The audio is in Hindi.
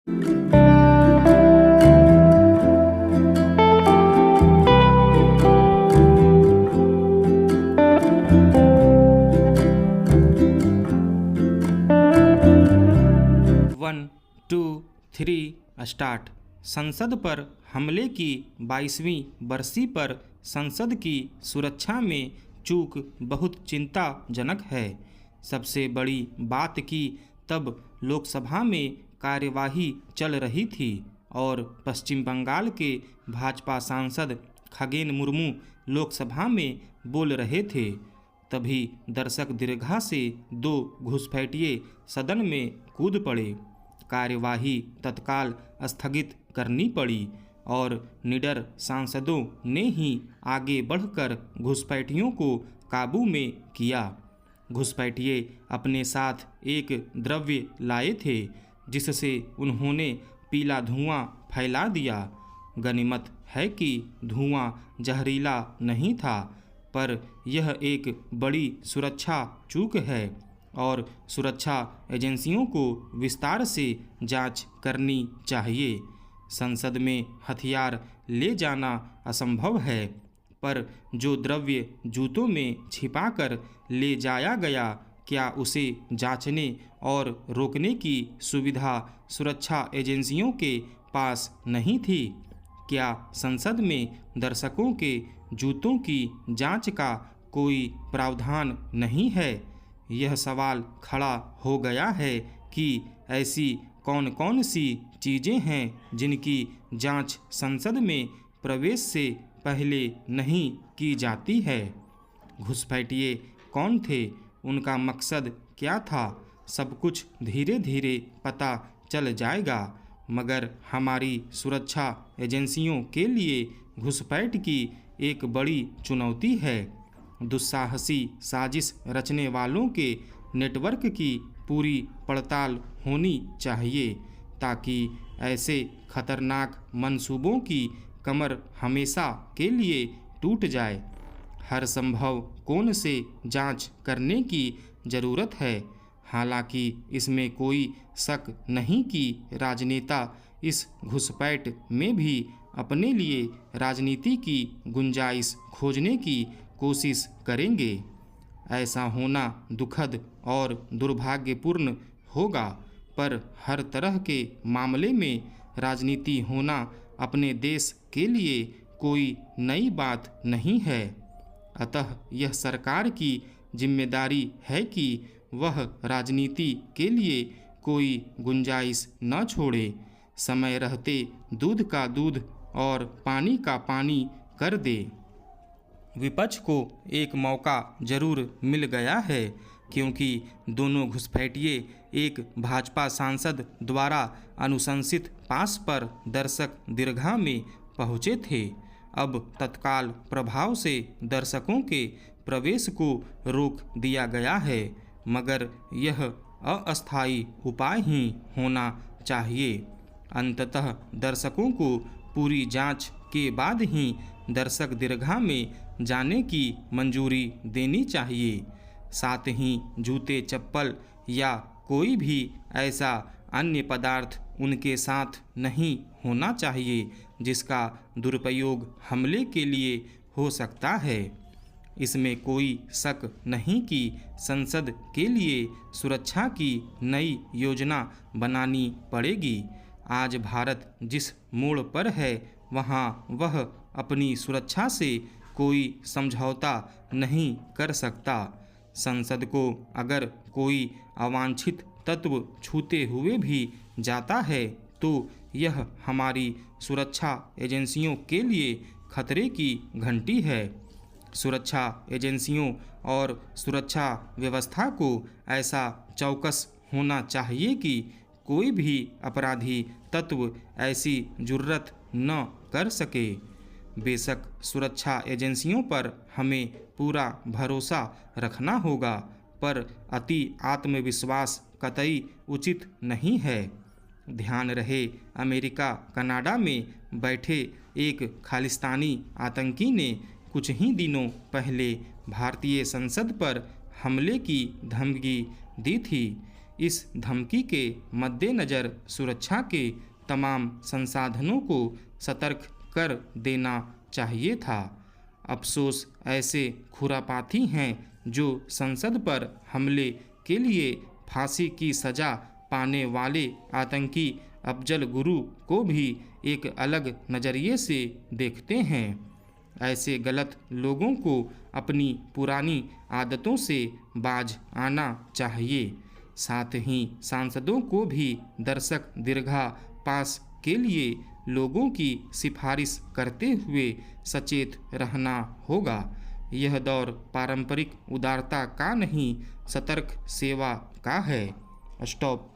1 2 3 स्टार्ट। संसद पर हमले की 22वीं बरसी पर संसद की सुरक्षा में चूक बहुत चिंताजनक है। सबसे बड़ी बात कि तब लोकसभा में कार्यवाही चल रही थी और पश्चिम बंगाल के भाजपा सांसद खगेन मुर्मू लोकसभा में बोल रहे थे। तभी दर्शक दीर्घा से 2 घुसपैठिए सदन में कूद पड़े। कार्यवाही तत्काल स्थगित करनी पड़ी और निडर सांसदों ने ही आगे बढ़कर घुसपैठियों को काबू में किया। घुसपैठिए अपने साथ एक द्रव्य लाए थे जिससे उन्होंने पीला धुआं फैला दिया। गनीमत है कि धुआं जहरीला नहीं था, पर यह एक बड़ी सुरक्षा चूक है और सुरक्षा एजेंसियों को विस्तार से जांच करनी चाहिए। संसद में हथियार ले जाना असंभव है, पर जो द्रव्य जूतों में छिपाकर ले जाया गया, क्या उसे जांचने और रोकने की सुविधा सुरक्षा एजेंसियों के पास नहीं थी? क्या संसद में दर्शकों के जूतों की जांच का कोई प्रावधान नहीं है? यह सवाल खड़ा हो गया है कि ऐसी कौन कौन सी चीज़ें हैं जिनकी जांच संसद में प्रवेश से पहले नहीं की जाती है। घुसपैठिए कौन थे, उनका मकसद क्या था, सब कुछ धीरे धीरे पता चल जाएगा। मगर हमारी सुरक्षा एजेंसियों के लिए घुसपैठ की एक बड़ी चुनौती है। दुस्साहसी साजिश रचने वालों के नेटवर्क की पूरी पड़ताल होनी चाहिए ताकि ऐसे खतरनाक मंसूबों की कमर हमेशा के लिए टूट जाए। हर संभव कोण से जांच करने की ज़रूरत है। हालांकि इसमें कोई शक नहीं कि राजनेता इस घुसपैठ में भी अपने लिए राजनीति की गुंजाइश खोजने की कोशिश करेंगे। ऐसा होना दुखद और दुर्भाग्यपूर्ण होगा, पर हर तरह के मामले में राजनीति होना अपने देश के लिए कोई नई बात नहीं है। अतः यह सरकार की जिम्मेदारी है कि वह राजनीति के लिए कोई गुंजाइश न छोड़े। समय रहते दूध का दूध और पानी का पानी कर दे। विपक्ष को एक मौका जरूर मिल गया है, क्योंकि दोनों घुसपैठिए एक भाजपा सांसद द्वारा अनुशंसित पास पर दर्शक दीर्घा में पहुंचे थे। अब तत्काल प्रभाव से दर्शकों के प्रवेश को रोक दिया गया है, मगर यह अस्थायी उपाय ही होना चाहिए। अंततः दर्शकों को पूरी जांच के बाद ही दर्शक दीर्घा में जाने की मंजूरी देनी चाहिए। साथ ही जूते, चप्पल या कोई भी ऐसा अन्य पदार्थ उनके साथ नहीं होना चाहिए जिसका दुरुपयोग हमले के लिए हो सकता है। इसमें कोई शक नहीं कि संसद के लिए सुरक्षा की नई योजना बनानी पड़ेगी। आज भारत जिस मोड़ पर है, वहाँ वह अपनी सुरक्षा से कोई समझौता नहीं कर सकता। संसद को अगर कोई अवांछित तत्व छूते हुए भी जाता है, तो यह हमारी सुरक्षा एजेंसियों के लिए खतरे की घंटी है। सुरक्षा एजेंसियों और सुरक्षा व्यवस्था को ऐसा चौकस होना चाहिए कि कोई भी अपराधी तत्व ऐसी जुर्रत न कर सके। बेशक सुरक्षा एजेंसियों पर हमें पूरा भरोसा रखना होगा, पर अति आत्मविश्वास कतई उचित नहीं है। ध्यान रहे, अमेरिका कनाडा में बैठे एक खालिस्तानी आतंकी ने कुछ ही दिनों पहले भारतीय संसद पर हमले की धमकी दी थी। इस धमकी के मद्देनज़र सुरक्षा के तमाम संसाधनों को सतर्क कर देना चाहिए था। अफसोस ऐसे खुरापाती हैं जो संसद पर हमले के लिए फांसी की सज़ा पाने वाले आतंकी अफजल गुरु को भी एक अलग नज़रिए से देखते हैं। ऐसे गलत लोगों को अपनी पुरानी आदतों से बाज आना चाहिए। साथ ही सांसदों को भी दर्शक दीर्घा पास के लिए लोगों की सिफारिश करते हुए सचेत रहना होगा। यह दौर पारंपरिक उदारता का नहीं, सतर्क सेवा का है। स्टॉप।